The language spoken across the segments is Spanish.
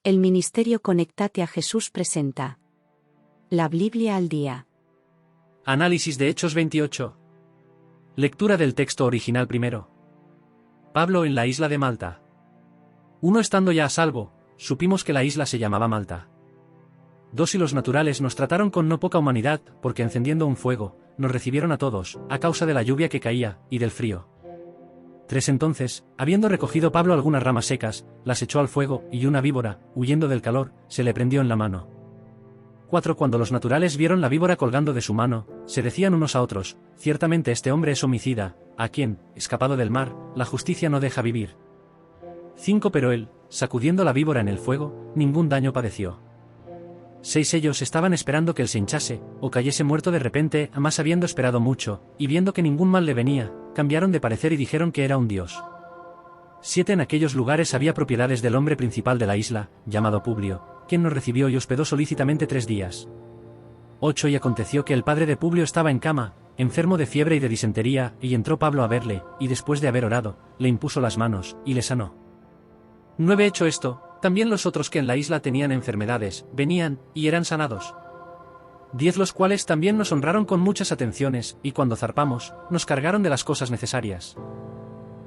El Ministerio Conectate a Jesús presenta la Biblia al día. Análisis de Hechos 28. Lectura del texto original primero. Pablo en la isla de Malta. Uno estando ya a salvo, supimos que la isla se llamaba Malta. Dos y los naturales nos trataron con no poca humanidad, porque encendiendo un fuego, nos recibieron a todos, a causa de la lluvia que caía, y del frío. Tres entonces, habiendo recogido Pablo algunas ramas secas, las echó al fuego, y una víbora, huyendo del calor, se le prendió en la mano. Cuatro cuando los naturales vieron la víbora colgando de su mano, se decían unos a otros, ciertamente este hombre es homicida, a quien, escapado del mar, la justicia no deja vivir. Cinco pero él, sacudiendo la víbora en el fuego, ningún daño padeció. Seis ellos estaban esperando que él se hinchase, o cayese muerto de repente, mas habiendo esperado mucho, y viendo que ningún mal le venía, cambiaron de parecer y dijeron que era un dios. Siete en aquellos lugares había propiedades del hombre principal de la isla, llamado Publio, quien nos recibió y hospedó solícitamente 3 días. 8 y aconteció que el padre de Publio estaba en cama, enfermo de fiebre y de disentería, y entró Pablo a verle, y después de haber orado, le impuso las manos, y le sanó. 9 hecho esto, también los otros que en la isla tenían enfermedades, venían, y eran sanados. 10 los cuales también nos honraron con muchas atenciones, y cuando zarpamos, nos cargaron de las cosas necesarias.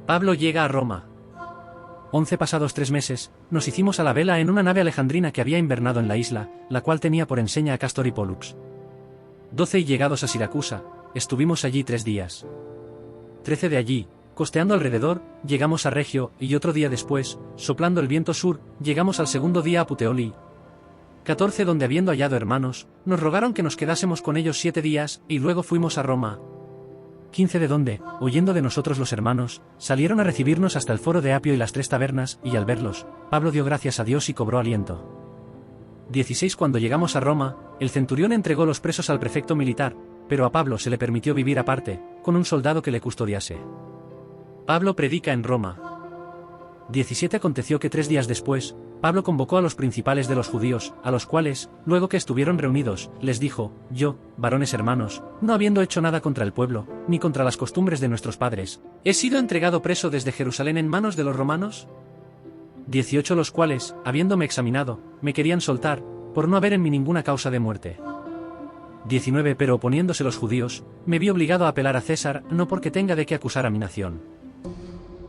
Pablo llega a Roma. 11 pasados 3 meses, nos hicimos a la vela en una nave alejandrina que había invernado en la isla, la cual tenía por enseña a Cástor y Pólux. 12 y llegados a Siracusa, estuvimos allí 3 días. 13 de allí, costeando alrededor, llegamos a Regio, y otro día después, soplando el viento sur, llegamos al segundo día a Puteoli. 14 donde habiendo hallado hermanos, nos rogaron que nos quedásemos con ellos 7 días, y luego fuimos a Roma. 15 de donde, oyendo de nosotros los hermanos, salieron a recibirnos hasta el foro de Apio y las 3 tabernas, y al verlos, Pablo dio gracias a Dios y cobró aliento. 16 cuando llegamos a Roma, el centurión entregó los presos al prefecto militar, pero a Pablo se le permitió vivir aparte, con un soldado que le custodiase. Pablo predica en Roma. 17 aconteció que 3 días después, Pablo convocó a los principales de los judíos, a los cuales, luego que estuvieron reunidos, les dijo, yo, varones hermanos, no habiendo hecho nada contra el pueblo, ni contra las costumbres de nuestros padres, ¿he sido entregado preso desde Jerusalén en manos de los romanos? 18 los cuales, habiéndome examinado, me querían soltar, por no haber en mí ninguna causa de muerte. 19 pero oponiéndose los judíos, me vi obligado a apelar a César, no porque tenga de qué acusar a mi nación.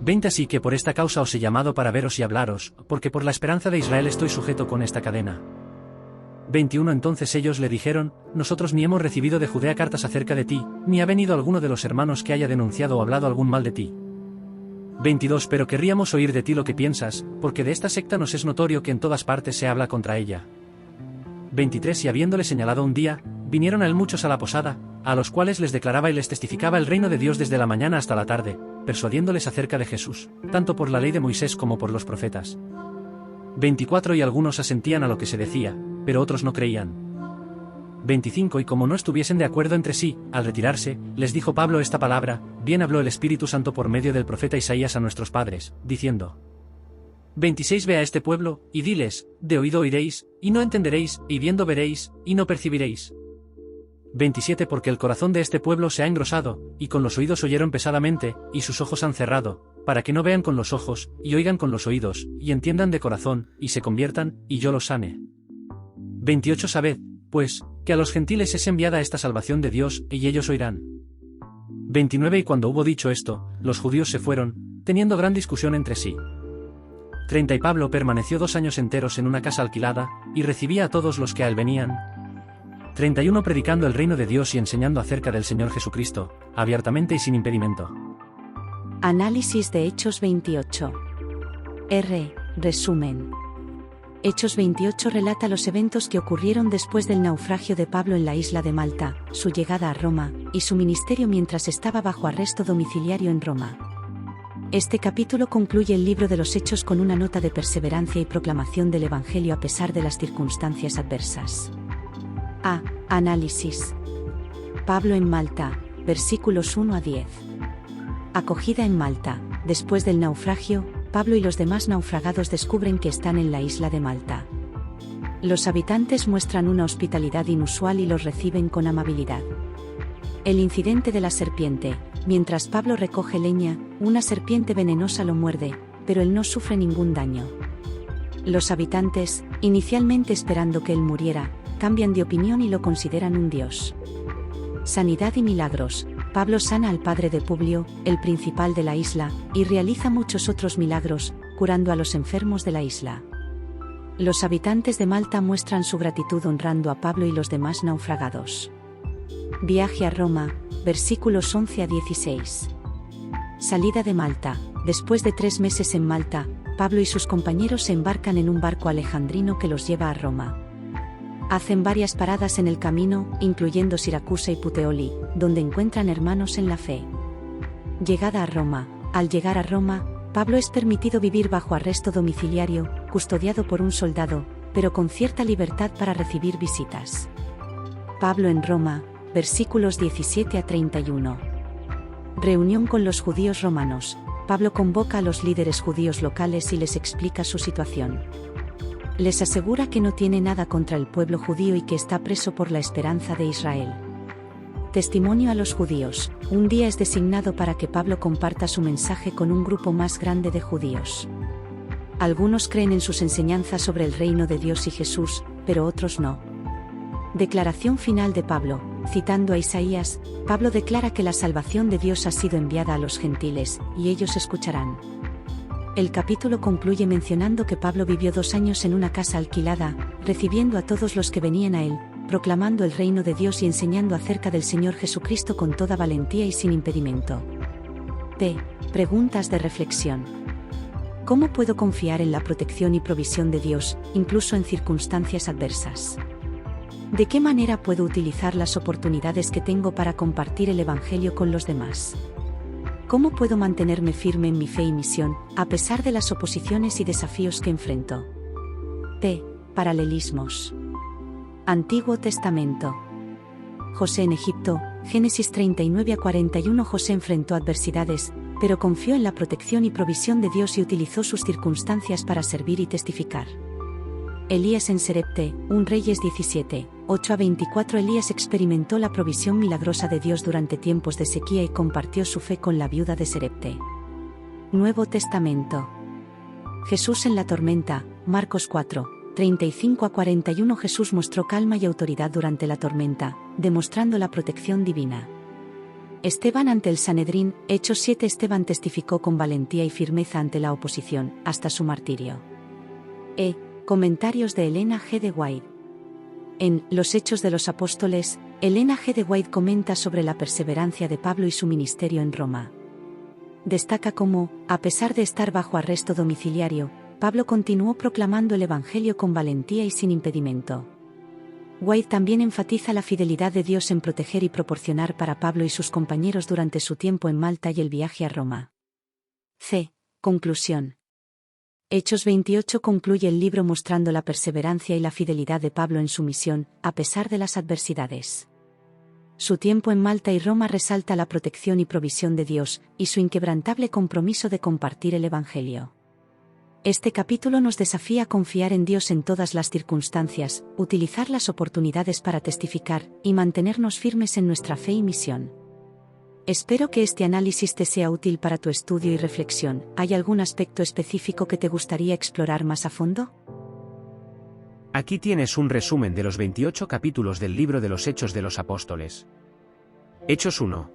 20 así que por esta causa os he llamado para veros y hablaros, porque por la esperanza de Israel estoy sujeto con esta cadena. 21 entonces ellos le dijeron, nosotros ni hemos recibido de Judea cartas acerca de ti, ni ha venido alguno de los hermanos que haya denunciado o hablado algún mal de ti. 22 pero querríamos oír de ti lo que piensas, porque de esta secta nos es notorio que en todas partes se habla contra ella. 23 y habiéndole señalado un día, vinieron a él muchos a la posada, a los cuales les declaraba y les testificaba el reino de Dios desde la mañana hasta la tarde, persuadiéndoles acerca de Jesús, tanto por la ley de Moisés como por los profetas. 24 y algunos asentían a lo que se decía, pero otros no creían. 25 y como no estuviesen de acuerdo entre sí, al retirarse, les dijo Pablo esta palabra, bien habló el Espíritu Santo por medio del profeta Isaías a nuestros padres, diciendo. 26 Ve a este pueblo, y diles, de oído oiréis, y no entenderéis, y viendo veréis, y no percibiréis. 27 Porque el corazón de este pueblo se ha engrosado, y con los oídos oyeron pesadamente, y sus ojos han cerrado, para que no vean con los ojos, y oigan con los oídos, y entiendan de corazón, y se conviertan, y yo los sane. 28 Sabed, pues, que a los gentiles es enviada esta salvación de Dios, y ellos oirán. 29 Y cuando hubo dicho esto, los judíos se fueron, teniendo gran discusión entre sí. 30 Y Pablo permaneció 2 años enteros en una casa alquilada, y recibía a todos los que a él venían. 31 Predicando el reino de Dios y enseñando acerca del Señor Jesucristo, abiertamente y sin impedimento. Análisis de Hechos 28. Resumen. Hechos 28 relata los eventos que ocurrieron después del naufragio de Pablo en la isla de Malta, su llegada a Roma, y su ministerio mientras estaba bajo arresto domiciliario en Roma. Este capítulo concluye el libro de los Hechos con una nota de perseverancia y proclamación del Evangelio a pesar de las circunstancias adversas. Análisis. Pablo en Malta, versículos 1 a 10. Acogida en Malta. Después del naufragio, Pablo y los demás naufragados descubren que están en la isla de Malta. Los habitantes muestran una hospitalidad inusual y los reciben con amabilidad. El incidente de la serpiente. Mientras Pablo recoge leña, una serpiente venenosa lo muerde, pero él no sufre ningún daño. Los habitantes, inicialmente esperando que él muriera, cambian de opinión y lo consideran un dios. Sanidad y milagros. Pablo sana al padre de Publio, el principal de la isla, y realiza muchos otros milagros, curando a los enfermos de la isla. Los habitantes de Malta muestran su gratitud honrando a Pablo y los demás naufragados. Viaje a Roma, versículos 11 a 16. Salida de Malta. Después de 3 meses en Malta, Pablo y sus compañeros se embarcan en un barco alejandrino que los lleva a Roma. Hacen varias paradas en el camino, incluyendo Siracusa y Puteoli, donde encuentran hermanos en la fe. Llegada a Roma. Al llegar a Roma, Pablo es permitido vivir bajo arresto domiciliario, custodiado por un soldado, pero con cierta libertad para recibir visitas. Pablo en Roma, versículos 17 a 31. Reunión con los judíos romanos. Pablo convoca a los líderes judíos locales y les explica su situación. Les asegura que no tiene nada contra el pueblo judío y que está preso por la esperanza de Israel. Testimonio a los judíos. Un día es designado para que Pablo comparta su mensaje con un grupo más grande de judíos. Algunos creen en sus enseñanzas sobre el reino de Dios y Jesús, pero otros no. Declaración final de Pablo. Citando a Isaías, Pablo declara que la salvación de Dios ha sido enviada a los gentiles, y ellos escucharán. El capítulo concluye mencionando que Pablo vivió 2 años en una casa alquilada, recibiendo a todos los que venían a él, proclamando el reino de Dios y enseñando acerca del Señor Jesucristo con toda valentía y sin impedimento. Preguntas de reflexión. ¿Cómo puedo confiar en la protección y provisión de Dios, incluso en circunstancias adversas? ¿De qué manera puedo utilizar las oportunidades que tengo para compartir el Evangelio con los demás? ¿Cómo puedo mantenerme firme en mi fe y misión, a pesar de las oposiciones y desafíos que enfrento? Paralelismos. Antiguo Testamento. José en Egipto, Génesis 39 a 41. José enfrentó adversidades, pero confió en la protección y provisión de Dios y utilizó sus circunstancias para servir y testificar. Elías en Serepte, 1 Reyes 17, 8 a 24. Elías experimentó la provisión milagrosa de Dios durante tiempos de sequía y compartió su fe con la viuda de Serepte. Nuevo Testamento. Jesús en la tormenta, Marcos 4, 35 a 41. Jesús mostró calma y autoridad durante la tormenta, demostrando la protección divina. Esteban ante el Sanedrín, Hechos 7. Esteban testificó con valentía y firmeza ante la oposición, hasta su martirio. Comentarios de Elena G. de White. En Los Hechos de los Apóstoles, Elena G. de White comenta sobre la perseverancia de Pablo y su ministerio en Roma. Destaca cómo, a pesar de estar bajo arresto domiciliario, Pablo continuó proclamando el Evangelio con valentía y sin impedimento. White también enfatiza la fidelidad de Dios en proteger y proporcionar para Pablo y sus compañeros durante su tiempo en Malta y el viaje a Roma. Conclusión. Hechos 28 concluye el libro mostrando la perseverancia y la fidelidad de Pablo en su misión, a pesar de las adversidades. Su tiempo en Malta y Roma resalta la protección y provisión de Dios, y su inquebrantable compromiso de compartir el Evangelio. Este capítulo nos desafía a confiar en Dios en todas las circunstancias, utilizar las oportunidades para testificar, y mantenernos firmes en nuestra fe y misión. Espero que este análisis te sea útil para tu estudio y reflexión. ¿Hay algún aspecto específico que te gustaría explorar más a fondo? Aquí tienes un resumen de los 28 capítulos del libro de los Hechos de los Apóstoles. Hechos 1.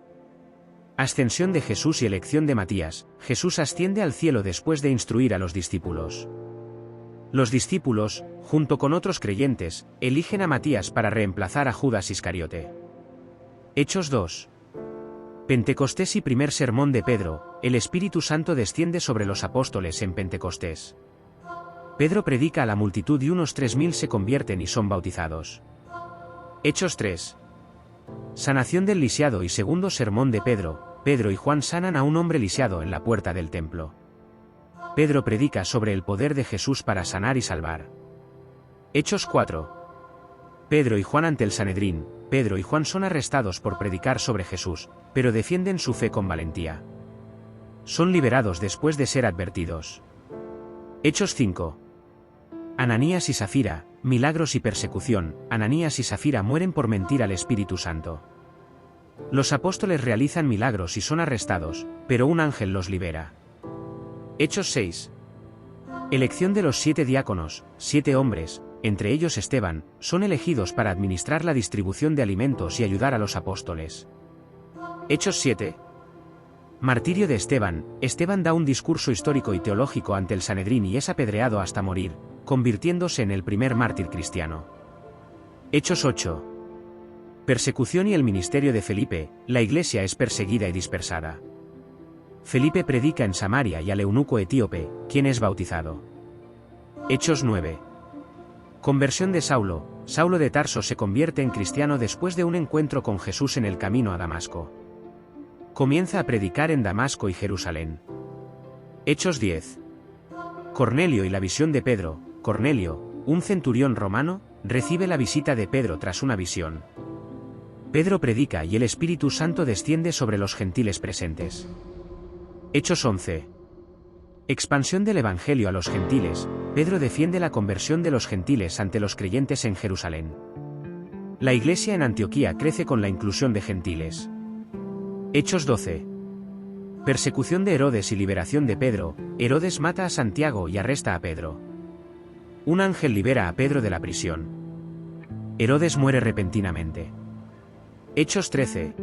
Ascensión de Jesús y elección de Matías. Jesús asciende al cielo después de instruir a los discípulos. Los discípulos, junto con otros creyentes, eligen a Matías para reemplazar a Judas Iscariote. Hechos 2. Pentecostés y primer sermón de Pedro. El Espíritu Santo desciende sobre los apóstoles en Pentecostés. Pedro predica a la multitud y unos 3000 se convierten y son bautizados. Hechos 3. Sanación del lisiado y segundo sermón de Pedro. Pedro y Juan sanan a un hombre lisiado en la puerta del templo. Pedro predica sobre el poder de Jesús para sanar y salvar. Hechos 4. Pedro y Juan ante el Sanedrín. Pedro y Juan son arrestados por predicar sobre Jesús, pero defienden su fe con valentía. Son liberados después de ser advertidos. Hechos 5. Ananías y Safira, milagros y persecución. Ananías y Safira mueren por mentir al Espíritu Santo. Los apóstoles realizan milagros y son arrestados, pero un ángel los libera. Hechos 6. Elección de los 7 diáconos, 7 hombres, entre ellos Esteban, son elegidos para administrar la distribución de alimentos y ayudar a los apóstoles. Hechos 7. Martirio de Esteban. Esteban da un discurso histórico y teológico ante el Sanedrín y es apedreado hasta morir, convirtiéndose en el primer mártir cristiano. Hechos 8. Persecución y el ministerio de Felipe. La iglesia es perseguida y dispersada. Felipe predica en Samaria y al eunuco etíope, quien es bautizado. Hechos 9. Conversión de Saulo. Saulo de Tarso se convierte en cristiano después de un encuentro con Jesús en el camino a Damasco. Comienza a predicar en Damasco y Jerusalén. Hechos 10. Cornelio y la visión de Pedro. Cornelio, un centurión romano, recibe la visita de Pedro tras una visión. Pedro predica y el Espíritu Santo desciende sobre los gentiles presentes. Hechos 11. Expansión del Evangelio a los gentiles. Pedro defiende la conversión de los gentiles ante los creyentes en Jerusalén. La iglesia en Antioquía crece con la inclusión de gentiles. Hechos 12. Persecución de Herodes y liberación de Pedro. Herodes mata a Santiago y arresta a Pedro. Un ángel libera a Pedro de la prisión. Herodes muere repentinamente. Hechos 13.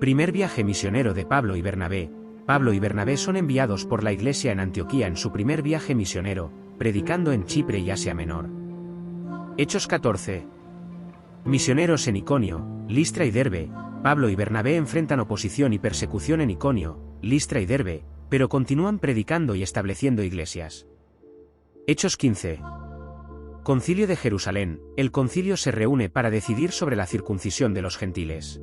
Primer viaje misionero de Pablo y Bernabé. Pablo y Bernabé son enviados por la iglesia en Antioquía en su primer viaje misionero, predicando en Chipre y Asia Menor. Hechos 14. Misioneros en Iconio, Listra y Derbe. Pablo y Bernabé enfrentan oposición y persecución en Iconio, Listra y Derbe, pero continúan predicando y estableciendo iglesias. Hechos 15. Concilio de Jerusalén. El concilio se reúne para decidir sobre la circuncisión de los gentiles.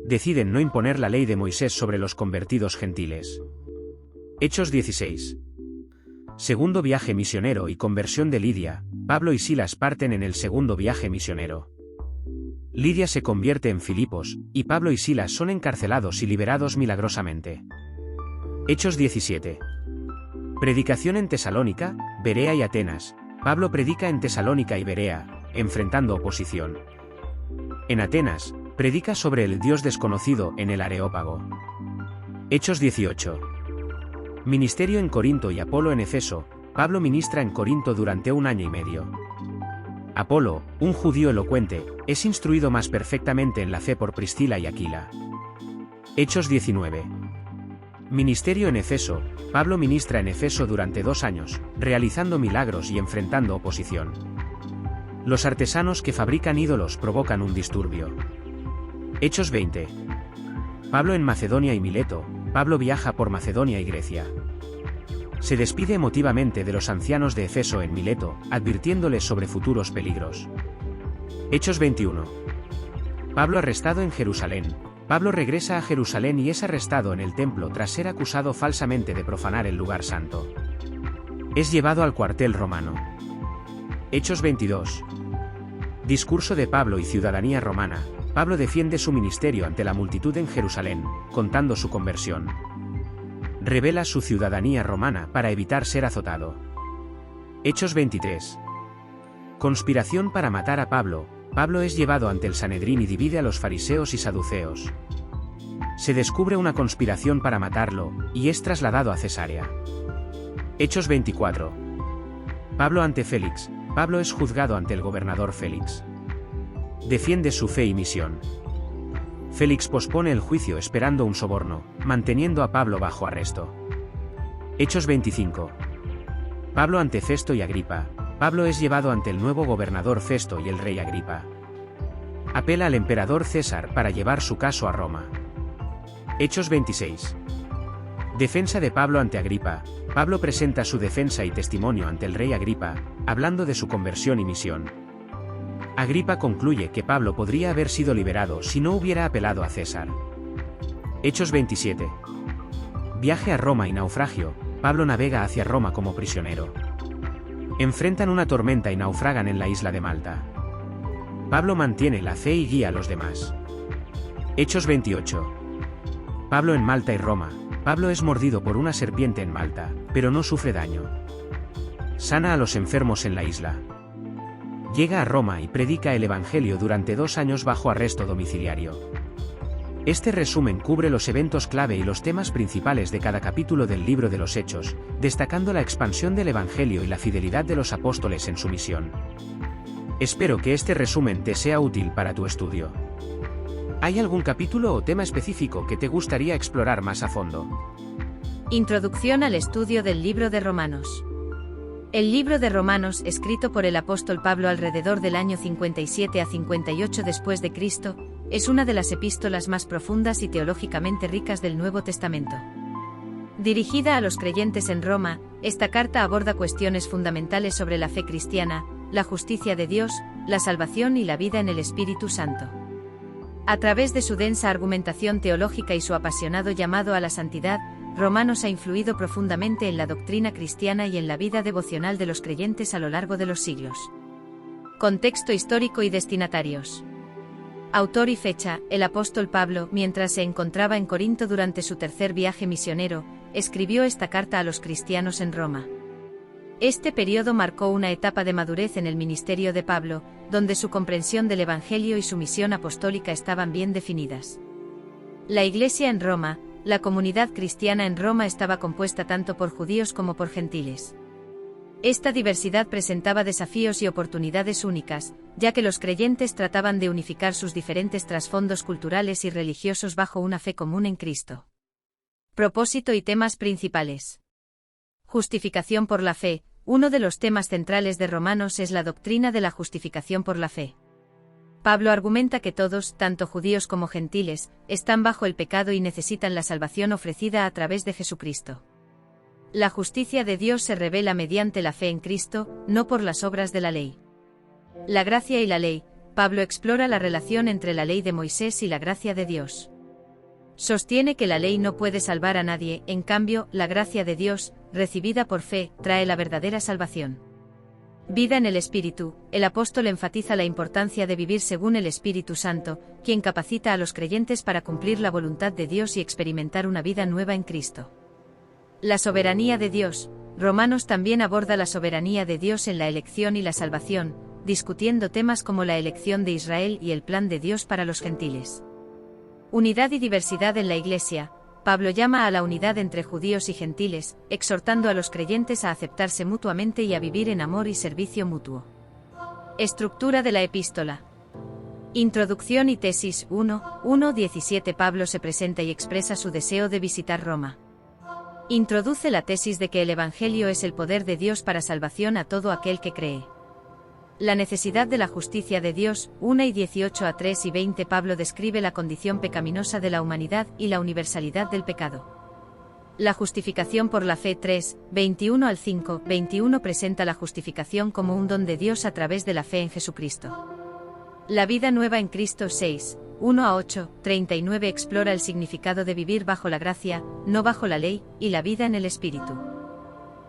Deciden no imponer la ley de Moisés sobre los convertidos gentiles. Hechos 16. Segundo viaje misionero y conversión de Lidia. Pablo y Silas parten en el segundo viaje misionero. Lidia se convierte en Filipos, y Pablo y Silas son encarcelados y liberados milagrosamente. Hechos 17. Predicación en Tesalónica, Berea y Atenas. Pablo predica en Tesalónica y Berea, enfrentando oposición. En Atenas, predica sobre el Dios desconocido en el Areópago. Hechos 18. Ministerio en Corinto y Apolo en Efeso. Pablo ministra en Corinto durante 1 año y medio. Apolo, un judío elocuente, es instruido más perfectamente en la fe por Priscila y Aquila. Hechos 19. Ministerio en Efeso. Pablo ministra en Efeso durante 2 años, realizando milagros y enfrentando oposición. Los artesanos que fabrican ídolos provocan un disturbio. Hechos 20. Pablo en Macedonia y Mileto. Pablo viaja por Macedonia y Grecia. Se despide emotivamente de los ancianos de Efeso en Mileto, advirtiéndoles sobre futuros peligros. Hechos 21. Pablo arrestado en Jerusalén. Pablo regresa a Jerusalén y es arrestado en el templo tras ser acusado falsamente de profanar el lugar santo. Es llevado al cuartel romano. Hechos 22. Discurso de Pablo y ciudadanía romana. Pablo defiende su ministerio ante la multitud en Jerusalén, contando su conversión. Revela su ciudadanía romana para evitar ser azotado. Hechos 23. Conspiración para matar a Pablo. Pablo es llevado ante el Sanedrín y divide a los fariseos y saduceos. Se descubre una conspiración para matarlo, y es trasladado a Cesarea. Hechos 24. Pablo ante Félix. Pablo es juzgado ante el gobernador Félix. Defiende su fe y misión. Félix pospone el juicio esperando un soborno, manteniendo a Pablo bajo arresto. Hechos 25. Pablo ante Festo y Agripa. Pablo es llevado ante el nuevo gobernador Festo y el rey Agripa. Apela al emperador César para llevar su caso a Roma. Hechos 26. Defensa de Pablo ante Agripa. Pablo presenta su defensa y testimonio ante el rey Agripa, hablando de su conversión y misión. Agripa concluye que Pablo podría haber sido liberado si no hubiera apelado a César. Hechos 27. Viaje a Roma y naufragio. Pablo navega hacia Roma como prisionero. Enfrentan una tormenta y naufragan en la isla de Malta. Pablo mantiene la fe y guía a los demás. Hechos 28. Pablo en Malta y Roma. Pablo es mordido por una serpiente en Malta, pero no sufre daño. Sana a los enfermos en la isla. Llega a Roma y predica el Evangelio durante 2 años bajo arresto domiciliario. Este resumen cubre los eventos clave y los temas principales de cada capítulo del libro de los Hechos, destacando la expansión del Evangelio y la fidelidad de los apóstoles en su misión. Espero que este resumen te sea útil para tu estudio. ¿Hay algún capítulo o tema específico que te gustaría explorar más a fondo? Introducción al estudio del libro de Romanos. El libro de Romanos, escrito por el apóstol Pablo alrededor del año 57 a 58 después de Cristo, es una de las epístolas más profundas y teológicamente ricas del Nuevo Testamento. Dirigida a los creyentes en Roma, esta carta aborda cuestiones fundamentales sobre la fe cristiana, la justicia de Dios, la salvación y la vida en el Espíritu Santo. A través de su densa argumentación teológica y su apasionado llamado a la santidad, Romanos ha influido profundamente en la doctrina cristiana y en la vida devocional de los creyentes a lo largo de los siglos. Contexto histórico y destinatarios. Autor y fecha: el apóstol Pablo, mientras se encontraba en Corinto durante su tercer viaje misionero, escribió esta carta a los cristianos en Roma. Este periodo marcó una etapa de madurez en el ministerio de Pablo, donde su comprensión del Evangelio y su misión apostólica estaban bien definidas. La Iglesia en Roma, la comunidad cristiana en Roma estaba compuesta tanto por judíos como por gentiles. Esta diversidad presentaba desafíos y oportunidades únicas, ya que los creyentes trataban de unificar sus diferentes trasfondos culturales y religiosos bajo una fe común en Cristo. Propósito y temas principales. Justificación por la fe. Uno de los temas centrales de Romanos es la doctrina de la justificación por la fe. Pablo argumenta que todos, tanto judíos como gentiles, están bajo el pecado y necesitan la salvación ofrecida a través de Jesucristo. La justicia de Dios se revela mediante la fe en Cristo, no por las obras de la ley. La gracia y la ley. Pablo explora la relación entre la ley de Moisés y la gracia de Dios. Sostiene que la ley no puede salvar a nadie, en cambio, la gracia de Dios, recibida por fe, trae la verdadera salvación. Vida en el Espíritu. El apóstol enfatiza la importancia de vivir según el Espíritu Santo, quien capacita a los creyentes para cumplir la voluntad de Dios y experimentar una vida nueva en Cristo. La soberanía de Dios. Romanos también aborda la soberanía de Dios en la elección y la salvación, discutiendo temas como la elección de Israel y el plan de Dios para los gentiles. Unidad y diversidad en la Iglesia. Pablo llama a la unidad entre judíos y gentiles, exhortando a los creyentes a aceptarse mutuamente y a vivir en amor y servicio mutuo. Estructura de la epístola. Introducción y tesis. 1:17. Pablo se presenta y expresa su deseo de visitar Roma. Introduce la tesis de que el Evangelio es el poder de Dios para salvación a todo aquel que cree. La necesidad de la justicia de Dios. 1:18 a 3:20. Pablo describe la condición pecaminosa de la humanidad y la universalidad del pecado. La justificación por la fe. 3:21 al 5:21. Presenta la justificación como un don de Dios a través de la fe en Jesucristo. La vida nueva en Cristo. 6:1 a 8:39. Explora el significado de vivir bajo la gracia, no bajo la ley, y la vida en el Espíritu.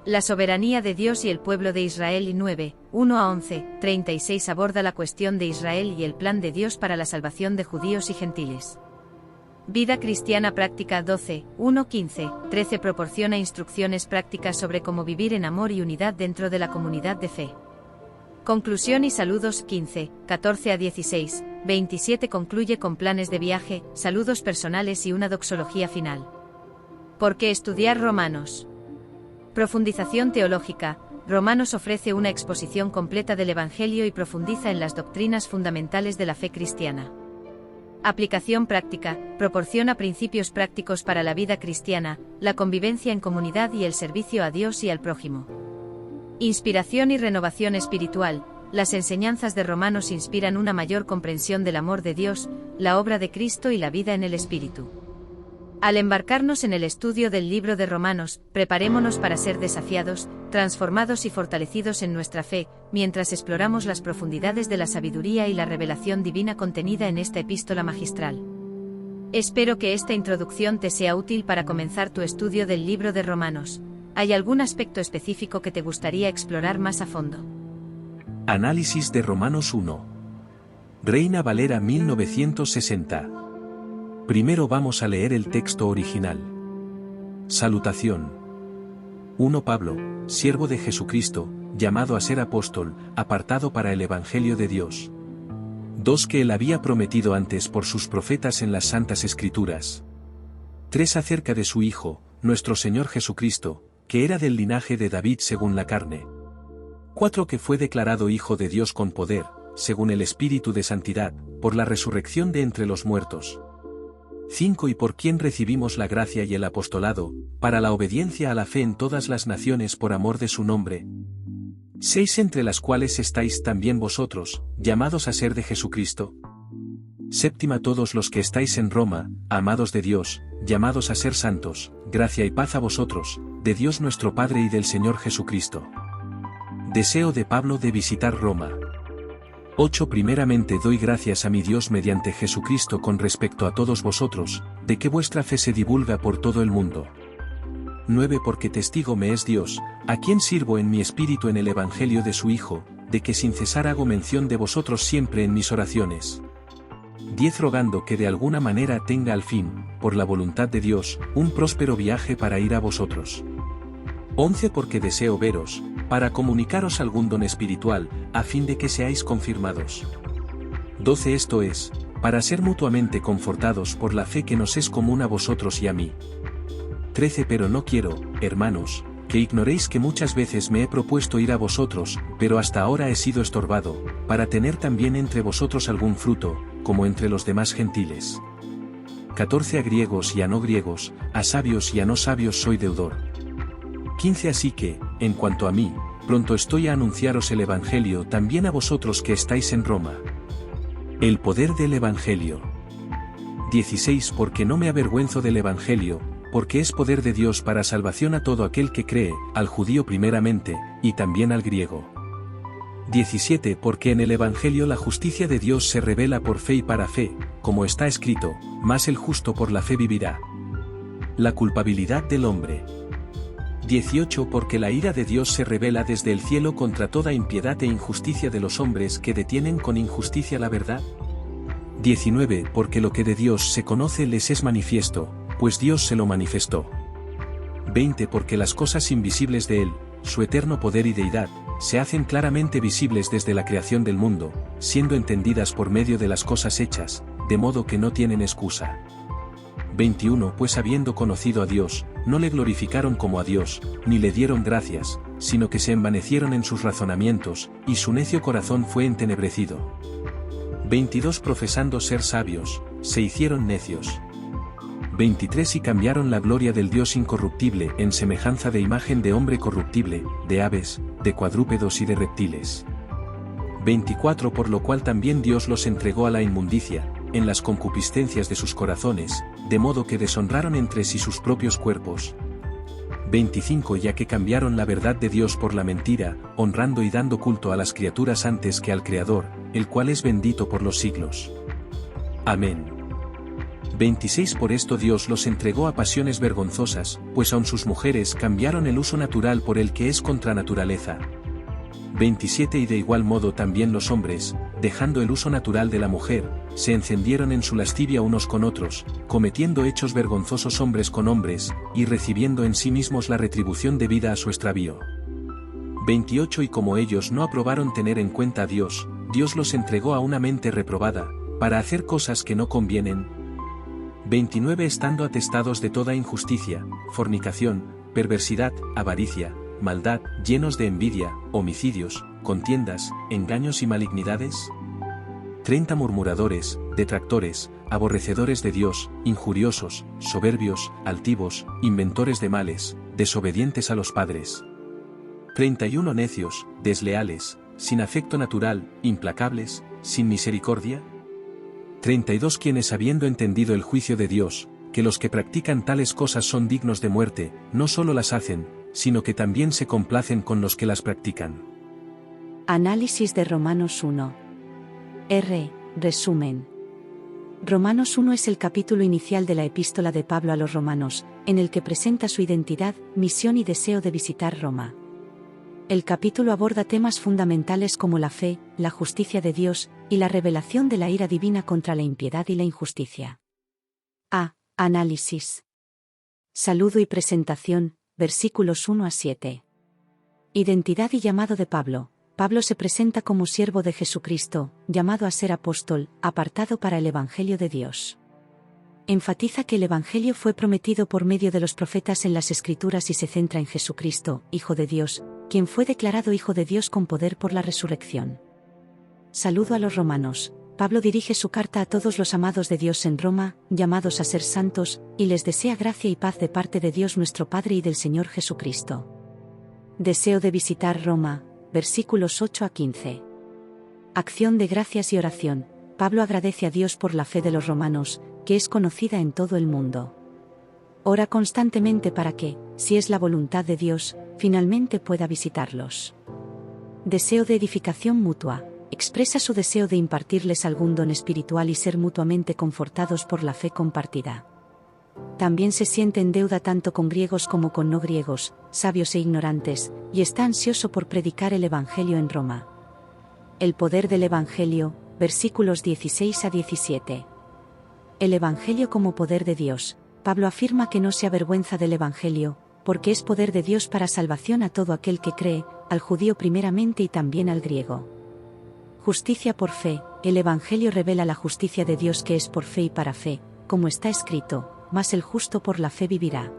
La soberanía de Dios y el pueblo de Israel. Y 9:1 a 11:36. Aborda la cuestión de Israel y el plan de Dios para la salvación de judíos y gentiles. Vida cristiana práctica. 12:1-15-13. Proporciona instrucciones prácticas sobre cómo vivir en amor y unidad dentro de la comunidad de fe. Conclusión y saludos. 15:14 a 16:27. Concluye con planes de viaje, saludos personales y una doxología final. ¿Por qué estudiar Romanos? Profundización teológica. Romanos ofrece una exposición completa del Evangelio y profundiza en las doctrinas fundamentales de la fe cristiana. Aplicación práctica. Proporciona principios prácticos para la vida cristiana, la convivencia en comunidad y el servicio a Dios y al prójimo. Inspiración y renovación espiritual. Las enseñanzas de Romanos inspiran una mayor comprensión del amor de Dios, la obra de Cristo y la vida en el Espíritu. Al embarcarnos en el estudio del libro de Romanos, preparémonos para ser desafiados, transformados y fortalecidos en nuestra fe, mientras exploramos las profundidades de la sabiduría y la revelación divina contenida en esta epístola magistral. Espero que esta introducción te sea útil para comenzar tu estudio del libro de Romanos. ¿Hay algún aspecto específico que te gustaría explorar más a fondo? Análisis de Romanos 1. Reina Valera 1960. Primero vamos a leer el texto original. Salutación. 1 Pablo, siervo de Jesucristo, llamado a ser apóstol, apartado para el Evangelio de Dios. 2 que él había prometido antes por sus profetas en las Santas Escrituras. 3 acerca de su Hijo, nuestro Señor Jesucristo, que era del linaje de David según la carne. 4 que fue declarado Hijo de Dios con poder, según el Espíritu de Santidad, por la resurrección de entre los muertos. 5 y por quien recibimos la gracia y el apostolado, para la obediencia a la fe en todas las naciones por amor de su nombre. 6 entre las cuales estáis también vosotros, llamados a ser de Jesucristo. 7 todos los que estáis en Roma, amados de Dios, llamados a ser santos, gracia y paz a vosotros, de Dios nuestro Padre y del Señor Jesucristo. Deseo de Pablo de visitar Roma. 8 Primeramente doy gracias a mi Dios mediante Jesucristo con respecto a todos vosotros, de que vuestra fe se divulga por todo el mundo. 9 Porque testigo me es Dios, a quien sirvo en mi espíritu en el Evangelio de su Hijo, de que sin cesar hago mención de vosotros siempre en mis oraciones. 10 Rogando que de alguna manera tenga al fin, por la voluntad de Dios, un próspero viaje para ir a vosotros. 11 Porque deseo veros, para comunicaros algún don espiritual, a fin de que seáis confirmados. 12 Esto es, para ser mutuamente confortados por la fe que nos es común a vosotros y a mí. 13 Pero no quiero, hermanos, que ignoréis que muchas veces me he propuesto ir a vosotros, pero hasta ahora he sido estorbado, para tener también entre vosotros algún fruto, como entre los demás gentiles. 14 A griegos y a no griegos, a sabios y a no sabios soy deudor. 15 Así que, en cuanto a mí, pronto estoy a anunciaros el Evangelio también a vosotros que estáis en Roma. El poder del Evangelio. 16 Porque no me avergüenzo del Evangelio, porque es poder de Dios para salvación a todo aquel que cree, al judío primeramente, y también al griego. 17 Porque en el Evangelio la justicia de Dios se revela por fe y para fe, como está escrito, mas el justo por la fe vivirá. La culpabilidad del hombre. 18 Porque la ira de Dios se revela desde el cielo contra toda impiedad e injusticia de los hombres que detienen con injusticia la verdad. 19 Porque lo que de Dios se conoce les es manifiesto, pues Dios se lo manifestó. 20 Porque las cosas invisibles de Él, su eterno poder y deidad, se hacen claramente visibles desde la creación del mundo, siendo entendidas por medio de las cosas hechas, de modo que no tienen excusa. 21 Pues habiendo conocido a Dios, no le glorificaron como a Dios, ni le dieron gracias, sino que se envanecieron en sus razonamientos, y su necio corazón fue entenebrecido. 22 Profesando ser sabios, se hicieron necios. 23 Y cambiaron la gloria del Dios incorruptible en semejanza de imagen de hombre corruptible, de aves, de cuadrúpedos y de reptiles. 24 Por lo cual también Dios los entregó a la inmundicia, en las concupiscencias de sus corazones, de modo que deshonraron entre sí sus propios cuerpos. 25 Ya que cambiaron la verdad de Dios por la mentira, honrando y dando culto a las criaturas antes que al Creador, el cual es bendito por los siglos. Amén. 26 Por esto Dios los entregó a pasiones vergonzosas, pues aun sus mujeres cambiaron el uso natural por el que es contra naturaleza. 27 Y de igual modo también los hombres, dejando el uso natural de la mujer, se encendieron en su lascivia unos con otros, cometiendo hechos vergonzosos hombres con hombres, y recibiendo en sí mismos la retribución debida a su extravío. 28 Y como ellos no aprobaron tener en cuenta a Dios, Dios los entregó a una mente reprobada, para hacer cosas que no convienen. 29 Estando atestados de toda injusticia, fornicación, perversidad, avaricia, maldad, llenos de envidia, homicidios, contiendas, engaños y malignidades. 30 Murmuradores, detractores, aborrecedores de Dios, injuriosos, soberbios, altivos, inventores de males, desobedientes a los padres. 31 Necios, desleales, sin afecto natural, implacables, sin misericordia. 32 Quienes habiendo entendido el juicio de Dios, que los que practican tales cosas son dignos de muerte, no solo las hacen, sino que también se complacen con los que las practican. Análisis de Romanos 1. Resumen. Romanos 1 es el capítulo inicial de la epístola de Pablo a los romanos, en el que presenta su identidad, misión y deseo de visitar Roma. El capítulo aborda temas fundamentales como la fe, la justicia de Dios, y la revelación de la ira divina contra la impiedad y la injusticia. Análisis. Saludo y presentación, versículos 1 a 7. Identidad y llamado de Pablo. Pablo se presenta como siervo de Jesucristo, llamado a ser apóstol, apartado para el Evangelio de Dios. Enfatiza que el Evangelio fue prometido por medio de los profetas en las Escrituras y se centra en Jesucristo, Hijo de Dios, quien fue declarado Hijo de Dios con poder por la resurrección. Saludo a los romanos. Pablo dirige su carta a todos los amados de Dios en Roma, llamados a ser santos, y les desea gracia y paz de parte de Dios nuestro Padre y del Señor Jesucristo. Deseo de visitar Roma, versículos 8 a 15. Acción de gracias y oración. Pablo agradece a Dios por la fe de los romanos, que es conocida en todo el mundo. Ora constantemente para que, si es la voluntad de Dios, finalmente pueda visitarlos. Deseo de edificación mutua. Expresa su deseo de impartirles algún don espiritual y ser mutuamente confortados por la fe compartida. También se siente en deuda tanto con griegos como con no griegos, sabios e ignorantes, y está ansioso por predicar el Evangelio en Roma. El poder del Evangelio, versículos 16 a 17. El Evangelio como poder de Dios. Pablo afirma que no se avergüenza del Evangelio, porque es poder de Dios para salvación a todo aquel que cree, al judío primeramente y también al griego. Justicia por fe. El Evangelio revela la justicia de Dios que es por fe y para fe, como está escrito, mas el justo por la fe vivirá.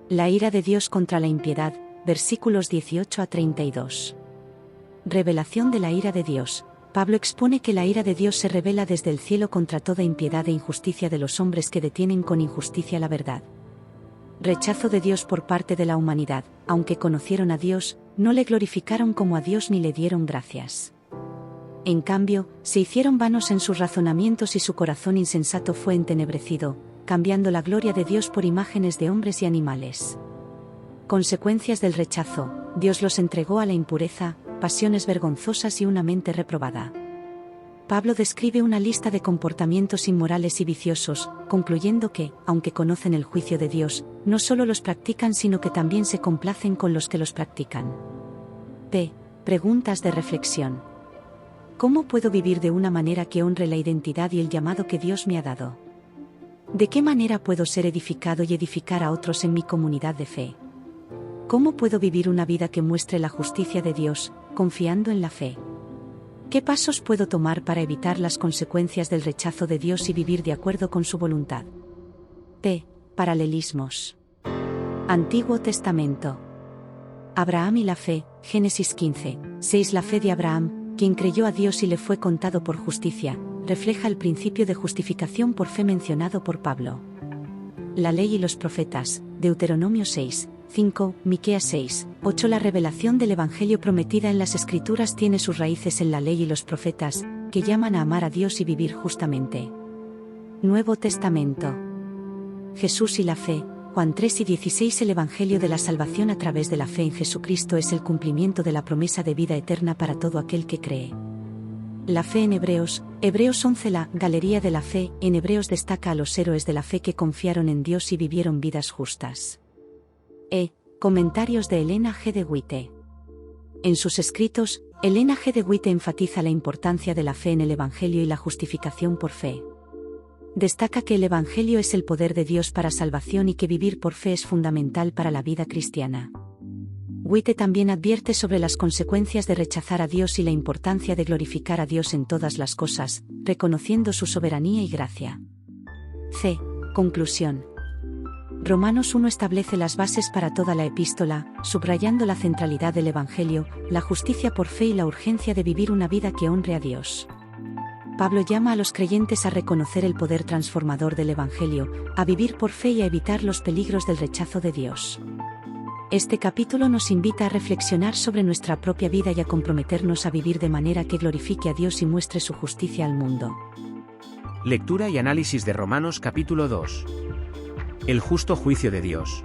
La ira de Dios contra la impiedad, versículos 18 a 32. Revelación de la ira de Dios. Pablo expone que la ira de Dios se revela desde el cielo contra toda impiedad e injusticia de los hombres que detienen con injusticia la verdad. Rechazo de Dios por parte de la humanidad. Aunque conocieron a Dios, no le glorificaron como a Dios ni le dieron gracias. En cambio, se hicieron vanos en sus razonamientos y su corazón insensato fue entenebrecido, cambiando la gloria de Dios por imágenes de hombres y animales. Consecuencias del rechazo. Dios los entregó a la impureza, pasiones vergonzosas y una mente reprobada. Pablo describe una lista de comportamientos inmorales y viciosos, concluyendo que, aunque conocen el juicio de Dios, no solo los practican sino que también se complacen con los que los practican. Preguntas de reflexión. ¿Cómo puedo vivir de una manera que honre la identidad y el llamado que Dios me ha dado? ¿De qué manera puedo ser edificado y edificar a otros en mi comunidad de fe? ¿Cómo puedo vivir una vida que muestre la justicia de Dios, confiando en la fe? ¿Qué pasos puedo tomar para evitar las consecuencias del rechazo de Dios y vivir de acuerdo con su voluntad? Paralelismos. Antiguo Testamento. Abraham y la fe, Génesis 15, 6. La fe de Abraham, quien creyó a Dios y le fue contado por justicia, refleja el principio de justificación por fe mencionado por Pablo. La ley y los profetas, Deuteronomio 6, 5, Miqueas 6, 8. La revelación del Evangelio prometida en las Escrituras tiene sus raíces en la ley y los profetas, que llaman a amar a Dios y vivir justamente. Nuevo Testamento. Jesús y la fe, Juan 3 y 16. El Evangelio de la salvación a través de la fe en Jesucristo es el cumplimiento de la promesa de vida eterna para todo aquel que cree. La fe en Hebreos 11. La galería de la fe en Hebreos destaca a los héroes de la fe que confiaron en Dios y vivieron vidas justas. Comentarios de Elena G. de White. En sus escritos, Elena G. de White enfatiza la importancia de la fe en el Evangelio y la justificación por fe. Destaca que el Evangelio es el poder de Dios para salvación y que vivir por fe es fundamental para la vida cristiana. White también advierte sobre las consecuencias de rechazar a Dios y la importancia de glorificar a Dios en todas las cosas, reconociendo su soberanía y gracia. Conclusión. Romanos 1 establece las bases para toda la epístola, subrayando la centralidad del Evangelio, la justicia por fe y la urgencia de vivir una vida que honre a Dios. Pablo llama a los creyentes a reconocer el poder transformador del Evangelio, a vivir por fe y a evitar los peligros del rechazo de Dios. Este capítulo nos invita a reflexionar sobre nuestra propia vida y a comprometernos a vivir de manera que glorifique a Dios y muestre su justicia al mundo. Lectura y análisis de Romanos capítulo 2. El justo juicio de Dios.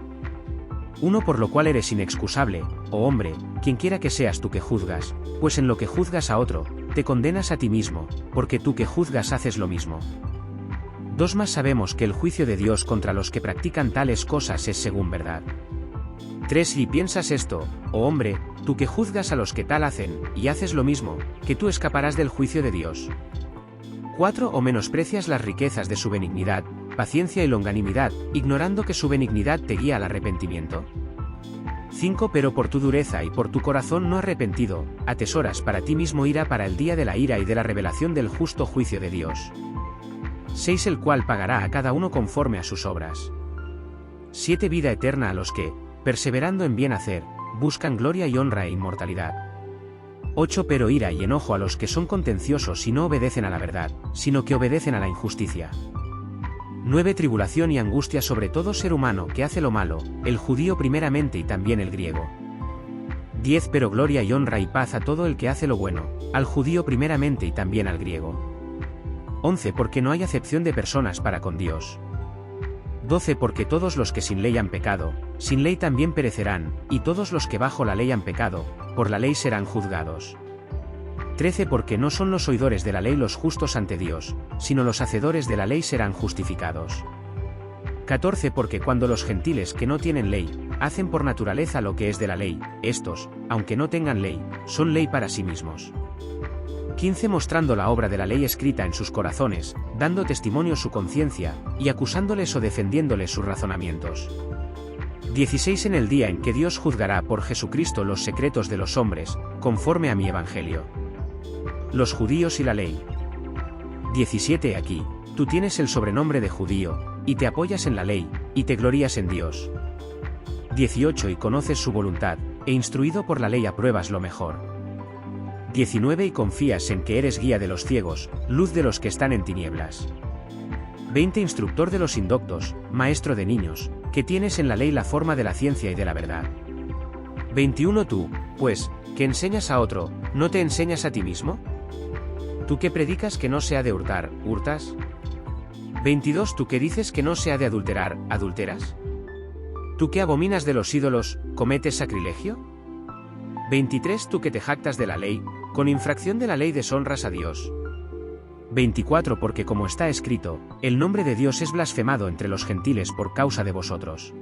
1. Por lo cual eres inexcusable, oh hombre, quienquiera que seas tú que juzgas, pues en lo que juzgas a otro, te condenas a ti mismo, porque tú que juzgas haces lo mismo. 2. Más sabemos que el juicio de Dios contra los que practican tales cosas es según verdad. 3. Y piensas esto, oh hombre, tú que juzgas a los que tal hacen, y haces lo mismo, que tú escaparás del juicio de Dios. 4. O menosprecias las riquezas de su benignidad, paciencia y longanimidad, ignorando que su benignidad te guía al arrepentimiento. 5 Pero por tu dureza y por tu corazón no arrepentido, atesoras para ti mismo ira para el día de la ira y de la revelación del justo juicio de Dios. 6 El cual pagará a cada uno conforme a sus obras. 7 Vida eterna a los que, perseverando en bien hacer, buscan gloria y honra e inmortalidad. 8 Pero ira y enojo a los que son contenciosos y no obedecen a la verdad, sino que obedecen a la injusticia. 9 Tribulación y angustia sobre todo ser humano que hace lo malo, el judío primeramente y también el griego. 10 Pero gloria y honra y paz a todo el que hace lo bueno, al judío primeramente y también al griego. 11 Porque no hay acepción de personas para con Dios. 12 Porque todos los que sin ley han pecado, sin ley también perecerán, y todos los que bajo la ley han pecado, por la ley serán juzgados. 13 Porque no son los oidores de la ley los justos ante Dios, sino los hacedores de la ley serán justificados. 14 Porque cuando los gentiles que no tienen ley, hacen por naturaleza lo que es de la ley, estos, aunque no tengan ley, son ley para sí mismos. 15 Mostrando la obra de la ley escrita en sus corazones, dando testimonio su conciencia, y acusándoles o defendiéndoles sus razonamientos. 16 En el día en que Dios juzgará por Jesucristo los secretos de los hombres, conforme a mi evangelio. Los judíos y la ley. 17 Aquí, tú tienes el sobrenombre de judío, y te apoyas en la ley, y te glorías en Dios. 18 Y conoces su voluntad, e instruido por la ley apruebas lo mejor. 19 Y confías en que eres guía de los ciegos, luz de los que están en tinieblas. 20 Instructor de los indoctos, maestro de niños, que tienes en la ley la forma de la ciencia y de la verdad. 21 Tú, pues, que enseñas a otro, ¿no te enseñas a ti mismo? Tú que predicas que no se ha de hurtar, ¿hurtas? 22 Tú que dices que no se ha de adulterar, ¿adulteras? Tú que abominas de los ídolos, ¿cometes sacrilegio? 23 Tú que te jactas de la ley, con infracción de la ley deshonras a Dios. 24 Porque como está escrito, el nombre de Dios es blasfemado entre los gentiles por causa de vosotros.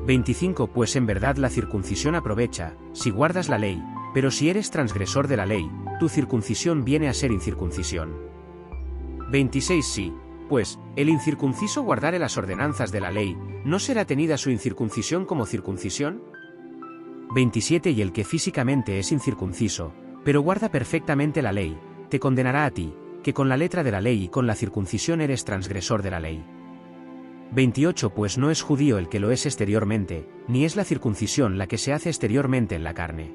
25 Pues en verdad la circuncisión aprovecha, si guardas la ley, pero si eres transgresor de la ley, tu circuncisión viene a ser incircuncisión. 26 Sí, pues, el incircunciso guardare las ordenanzas de la ley, ¿no será tenida su incircuncisión como circuncisión? 27 Y el que físicamente es incircunciso, pero guarda perfectamente la ley, te condenará a ti, que con la letra de la ley y con la circuncisión eres transgresor de la ley. 28 Pues no es judío el que lo es exteriormente, ni es la circuncisión la que se hace exteriormente en la carne.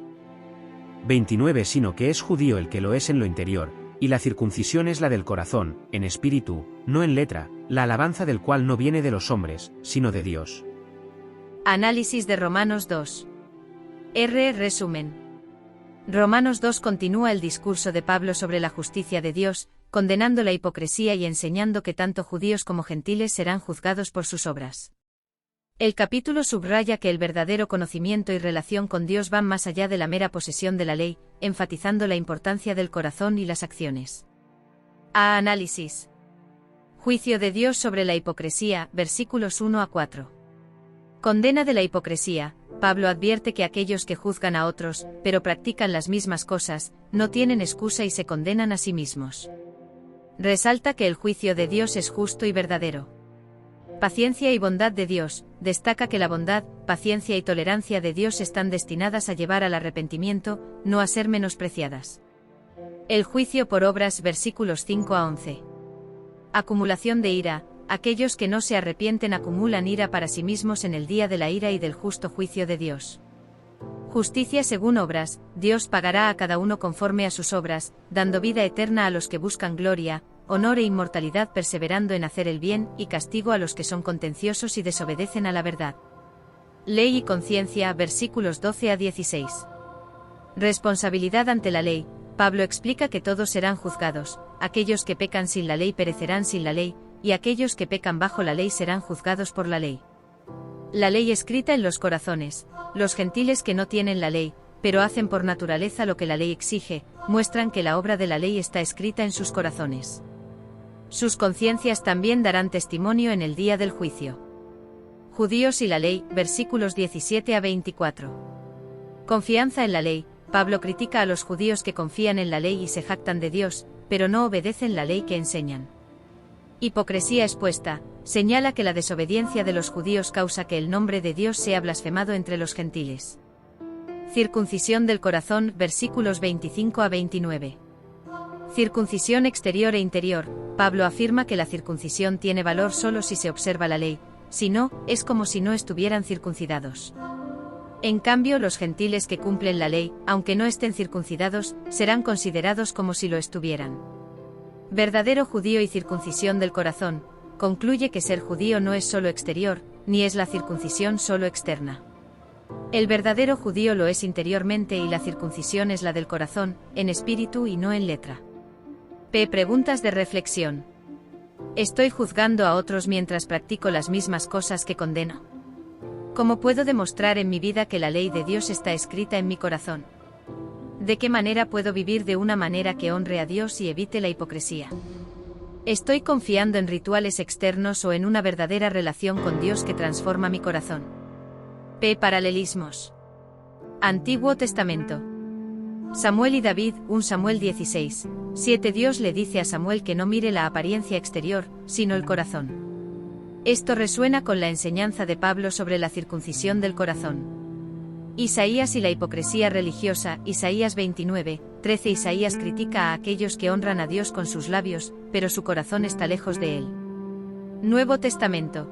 29 Sino que es judío el que lo es en lo interior, y la circuncisión es la del corazón, en espíritu, no en letra, la alabanza del cual no viene de los hombres, sino de Dios. Análisis de Romanos 2. Resumen. Romanos 2 continúa el discurso de Pablo sobre la justicia de Dios, condenando la hipocresía y enseñando que tanto judíos como gentiles serán juzgados por sus obras. El capítulo subraya que el verdadero conocimiento y relación con Dios van más allá de la mera posesión de la ley, enfatizando la importancia del corazón y las acciones. Análisis. Juicio de Dios sobre la hipocresía, versículos 1 a 4. Condena de la hipocresía. Pablo advierte que aquellos que juzgan a otros, pero practican las mismas cosas, no tienen excusa y se condenan a sí mismos. Resalta que el juicio de Dios es justo y verdadero. Paciencia y bondad de Dios. Destaca que la bondad, paciencia y tolerancia de Dios están destinadas a llevar al arrepentimiento, no a ser menospreciadas. El juicio por obras, versículos 5 a 11. Acumulación de ira. Aquellos que no se arrepienten acumulan ira para sí mismos en el día de la ira y del justo juicio de Dios. Justicia según obras. Dios pagará a cada uno conforme a sus obras, dando vida eterna a los que buscan gloria, honor e inmortalidad perseverando en hacer el bien, y castigo a los que son contenciosos y desobedecen a la verdad. Ley y conciencia, versículos 12 a 16. Responsabilidad ante la ley. Pablo explica que todos serán juzgados, aquellos que pecan sin la ley perecerán sin la ley, y aquellos que pecan bajo la ley serán juzgados por la ley. La ley escrita en los corazones. Los gentiles que no tienen la ley, pero hacen por naturaleza lo que la ley exige, muestran que la obra de la ley está escrita en sus corazones. Sus conciencias también darán testimonio en el día del juicio. Judíos y la ley, versículos 17 a 24. Confianza en la ley. Pablo critica a los judíos que confían en la ley y se jactan de Dios, pero no obedecen la ley que enseñan. Hipocresía expuesta. señala que la desobediencia de los judíos causa que el nombre de Dios sea blasfemado entre los gentiles. Circuncisión del corazón, versículos 25 a 29. Circuncisión exterior e interior. Pablo afirma que la circuncisión tiene valor solo si se observa la ley, si no, es como si no estuvieran circuncidados. En cambio, los gentiles que cumplen la ley, aunque no estén circuncidados, serán considerados como si lo estuvieran. Verdadero judío y circuncisión del corazón. Concluye que ser judío no es solo exterior, ni es la circuncisión solo externa. El verdadero judío lo es interiormente y la circuncisión es la del corazón, en espíritu y no en letra. Preguntas de reflexión. ¿Estoy juzgando a otros mientras practico las mismas cosas que condeno? ¿Cómo puedo demostrar en mi vida que la ley de Dios está escrita en mi corazón? ¿De qué manera puedo vivir de una manera que honre a Dios y evite la hipocresía? ¿Estoy confiando en rituales externos o en una verdadera relación con Dios que transforma mi corazón? Paralelismos. Antiguo Testamento. Samuel y David, 1 Samuel 16, 7. Dios le dice a Samuel que no mire la apariencia exterior, sino el corazón. Esto resuena con la enseñanza de Pablo sobre la circuncisión del corazón. Isaías y la hipocresía religiosa, Isaías 29, 13. Isaías critica a aquellos que honran a Dios con sus labios, pero su corazón está lejos de él. Nuevo Testamento.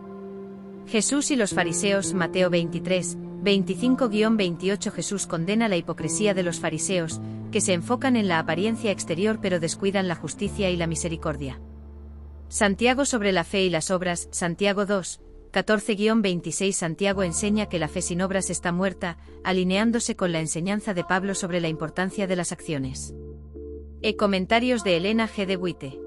Jesús y los fariseos, Mateo 23, 25-28. Jesús condena la hipocresía de los fariseos, que se enfocan en la apariencia exterior pero descuidan la justicia y la misericordia. Santiago sobre la fe y las obras, Santiago 2, 14-26. Santiago enseña que la fe sin obras está muerta, alineándose con la enseñanza de Pablo sobre la importancia de las acciones. Comentarios de Elena G. de Witte.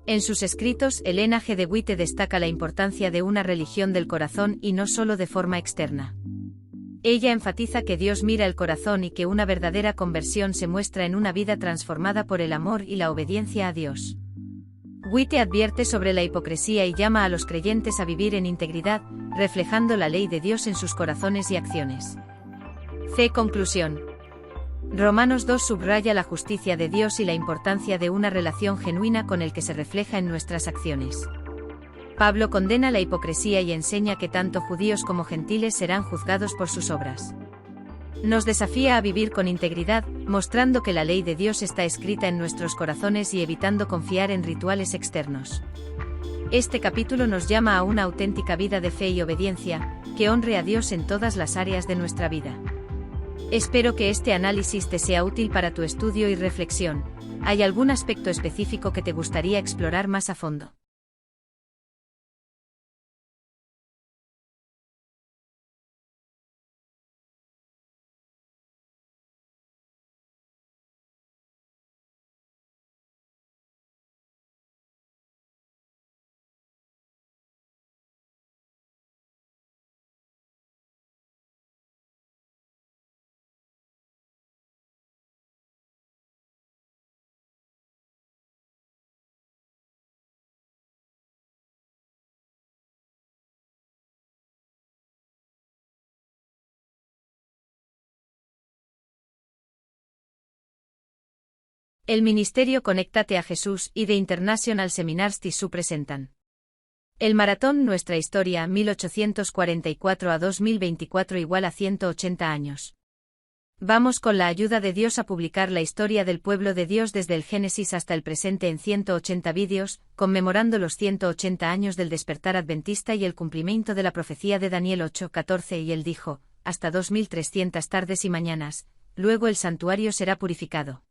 En sus escritos, Elena G. de Witte destaca la importancia de una religión del corazón y no solo de forma externa. Ella enfatiza que Dios mira el corazón y que una verdadera conversión se muestra en una vida transformada por el amor y la obediencia a Dios. Witte advierte sobre la hipocresía y llama a los creyentes a vivir en integridad, reflejando la ley de Dios en sus corazones y acciones. Conclusión. Romanos 2 subraya la justicia de Dios y la importancia de una relación genuina con el que se refleja en nuestras acciones. Pablo condena la hipocresía y enseña que tanto judíos como gentiles serán juzgados por sus obras. Nos desafía a vivir con integridad, mostrando que la ley de Dios está escrita en nuestros corazones y evitando confiar en rituales externos. Este capítulo nos llama a una auténtica vida de fe y obediencia, que honre a Dios en todas las áreas de nuestra vida. Espero que este análisis te sea útil para tu estudio y reflexión. ¿Hay algún aspecto específico que te gustaría explorar más a fondo? El Ministerio Conéctate a Jesús y The International Seminars TISU presentan el maratón Nuestra Historia 1844 a 2024 igual a 180 años. Vamos con la ayuda de Dios a publicar la historia del pueblo de Dios desde el Génesis hasta el presente en 180 vídeos, conmemorando los 180 años del despertar adventista y el cumplimiento de la profecía de Daniel 8:14 y él dijo, hasta 2300 tardes y mañanas, luego el santuario será purificado.